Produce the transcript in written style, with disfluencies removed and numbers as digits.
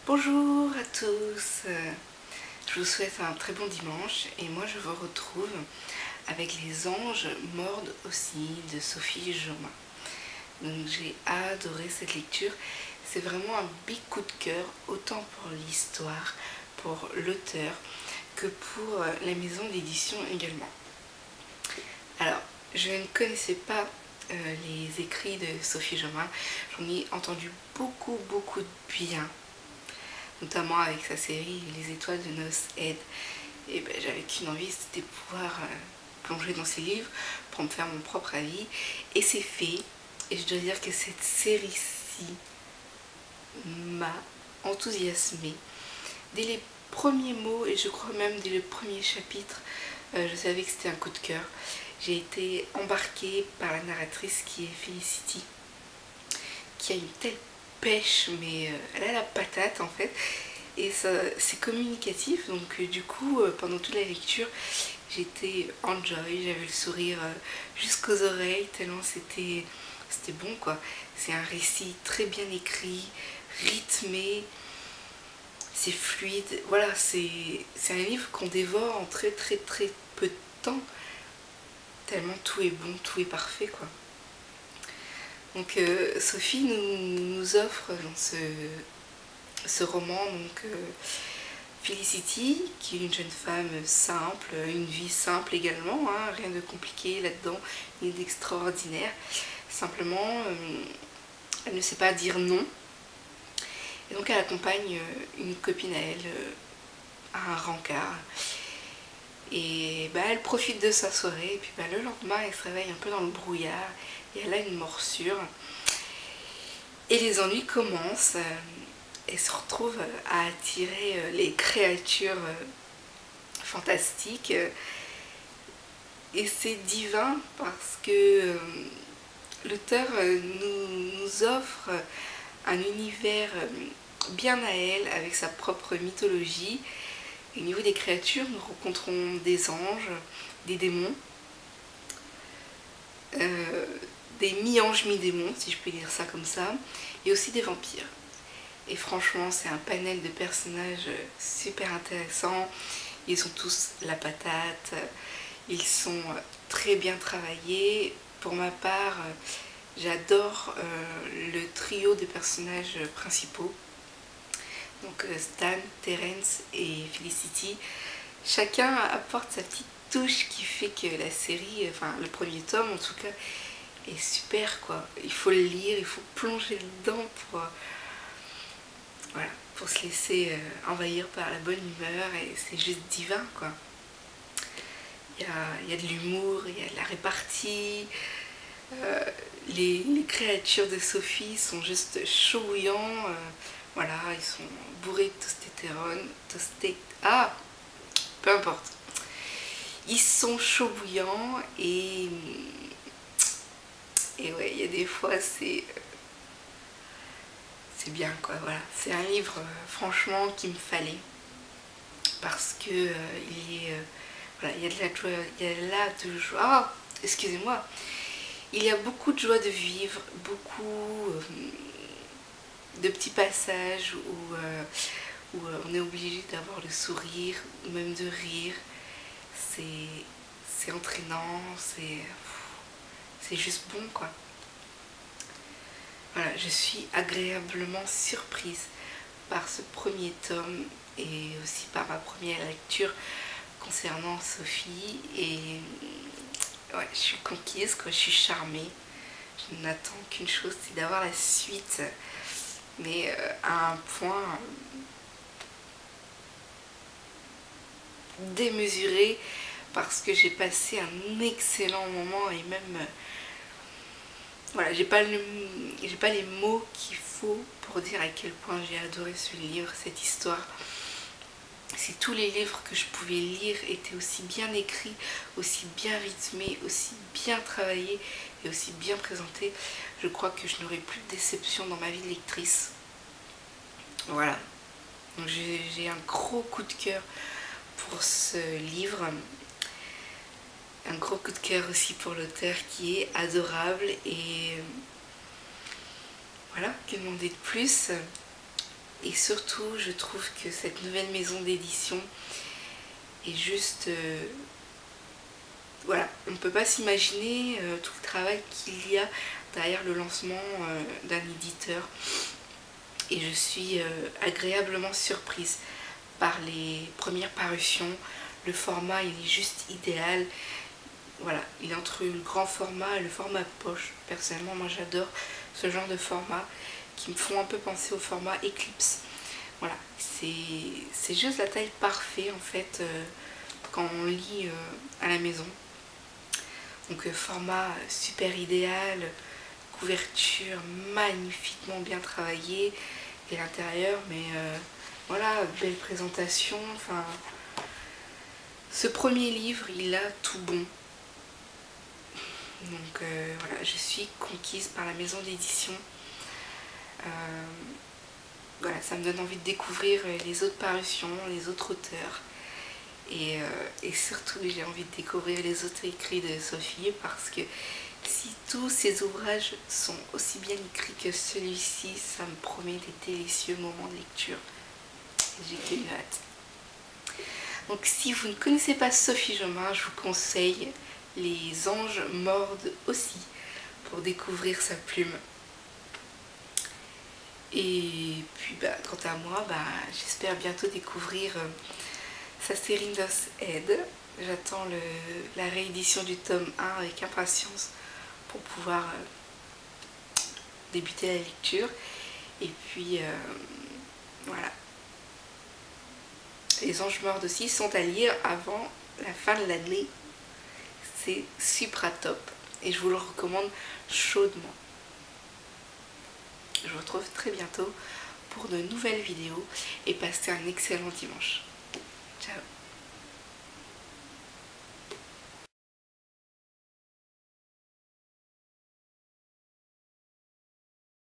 Bonjour à tous, je vous souhaite un très bon dimanche et moi je vous retrouve avec Les Anges mordent aussi de Sophie Jomain. Donc j'ai adoré cette lecture, c'est vraiment un big coup de cœur autant pour l'histoire, pour l'auteur que pour la maison d'édition également. Alors je ne connaissais pas les écrits de Sophie Jomain, j'en ai entendu beaucoup de bien, notamment avec sa série Les Étoiles de Noces Aide. Et ben, j'avais qu'une envie, c'était de pouvoir plonger dans ses livres pour me faire mon propre avis. Et c'est fait. Et je dois dire que cette série-ci m'a enthousiasmée. Dès les premiers mots, et je crois même dès le premier chapitre, je savais que c'était un coup de cœur. J'ai été embarquée par la narratrice qui est Felicity, qui a une telle pêche, mais elle a la patate en fait, et c'est communicatif, donc du coup pendant toute la lecture j'étais enjoy, j'avais le sourire jusqu'aux oreilles tellement c'était bon quoi. C'est un récit très bien écrit, rythmé, c'est fluide, voilà, c'est un livre qu'on dévore en très peu de temps, tellement tout est bon, tout est parfait quoi. Donc Sophie nous offre dans ce roman donc, Felicity, qui est une jeune femme simple, une vie simple également, hein, rien de compliqué là-dedans, ni d'extraordinaire. Simplement, elle ne sait pas dire non. Et donc elle accompagne une copine à elle à un rencard. Et bah, elle profite de sa soirée, et puis bah, le lendemain elle se réveille un peu dans le brouillard, et elle a une morsure. Et les ennuis commencent, et se retrouve à attirer les créatures fantastiques. Et c'est divin parce que l'auteur nous offre un univers bien à elle, avec sa propre mythologie. Et au niveau des créatures, nous rencontrons des anges, des démons, des mi-anges, mi-démons, si je peux dire ça comme ça, et aussi des vampires. Et franchement, c'est un panel de personnages super intéressants. Ils ont tous la patate, ils sont très bien travaillés. Pour ma part, j'adore le trio de personnages principaux. Donc Stan, Terence et Felicity. Chacun apporte sa petite touche qui fait que la série, enfin le premier tome en tout cas, est super quoi. Il faut le lire, il faut plonger dedans voilà, pour se laisser envahir par la bonne humeur, et c'est juste divin quoi. Il y a de l'humour, il y a de la répartie, les créatures de Sophie sont juste chauds bouillants, voilà, ils sont bourrés de testostérone, peu importe. Ils sont chauds bouillants, et ouais, il y a des fois c'est bien quoi, voilà. C'est un livre franchement qu'il me fallait, parce que voilà, il y a de la joie, il y a là de joie, excusez-moi, il y a beaucoup de joie de vivre, beaucoup de petits passages où on est obligé d'avoir le sourire, ou même de rire. C'est entraînant, c'est juste bon quoi. Voilà, je suis agréablement surprise par ce premier tome et aussi par ma première lecture concernant Sophie. Et ouais, je suis conquise, quoi, je suis charmée. Je n'attends qu'une chose, c'est d'avoir la suite, mais à un point démesuré, parce que j'ai passé un excellent moment, et même voilà, j'ai pas les mots qu'il faut pour dire à quel point j'ai adoré ce livre, cette histoire. Si tous les livres que je pouvais lire étaient aussi bien écrits, aussi bien rythmés, aussi bien travaillés et aussi bien présentés, je crois que je n'aurais plus de déception dans ma vie de lectrice. Voilà, donc j'ai un gros coup de cœur pour ce livre. Un gros coup de cœur aussi pour l'auteur qui est adorable, et voilà, que demander de plus. Et surtout, je trouve que cette nouvelle maison d'édition est juste... voilà, on ne peut pas s'imaginer tout le travail qu'il y a derrière le lancement d'un éditeur. Et je suis agréablement surprise par les premières parutions. Le format, il est juste idéal. Voilà, il est entre le grand format et le format poche. Personnellement, moi j'adore ce genre de format qui me font un peu penser au format Eclipse. Voilà, c'est juste la taille parfaite en fait quand on lit à la maison. Donc format super idéal, couverture magnifiquement bien travaillée et l'intérieur, mais voilà, belle présentation. Enfin, ce premier livre, il a tout bon. Donc voilà, je suis conquise par la maison d'édition. Voilà, ça me donne envie de découvrir les autres parutions, les autres auteurs. Et surtout, j'ai envie de découvrir les autres écrits de Sophie, parce que si tous ces ouvrages sont aussi bien écrits que celui-ci, ça me promet des délicieux moments de lecture. J'ai qu'une hâte. Donc si vous ne connaissez pas Sophie Jomain, je vous conseille Les anges mordent aussi pour découvrir sa plume. Et puis quant à moi, j'espère bientôt découvrir sa série Nos Head. J'attends la réédition du tome 1 avec impatience pour pouvoir débuter la lecture. Et puis voilà. Les anges mordent aussi sont à lire avant la fin de l'année. C'est super top et je vous le recommande chaudement. Je vous retrouve très bientôt pour de nouvelles vidéos et passez un excellent dimanche. Ciao.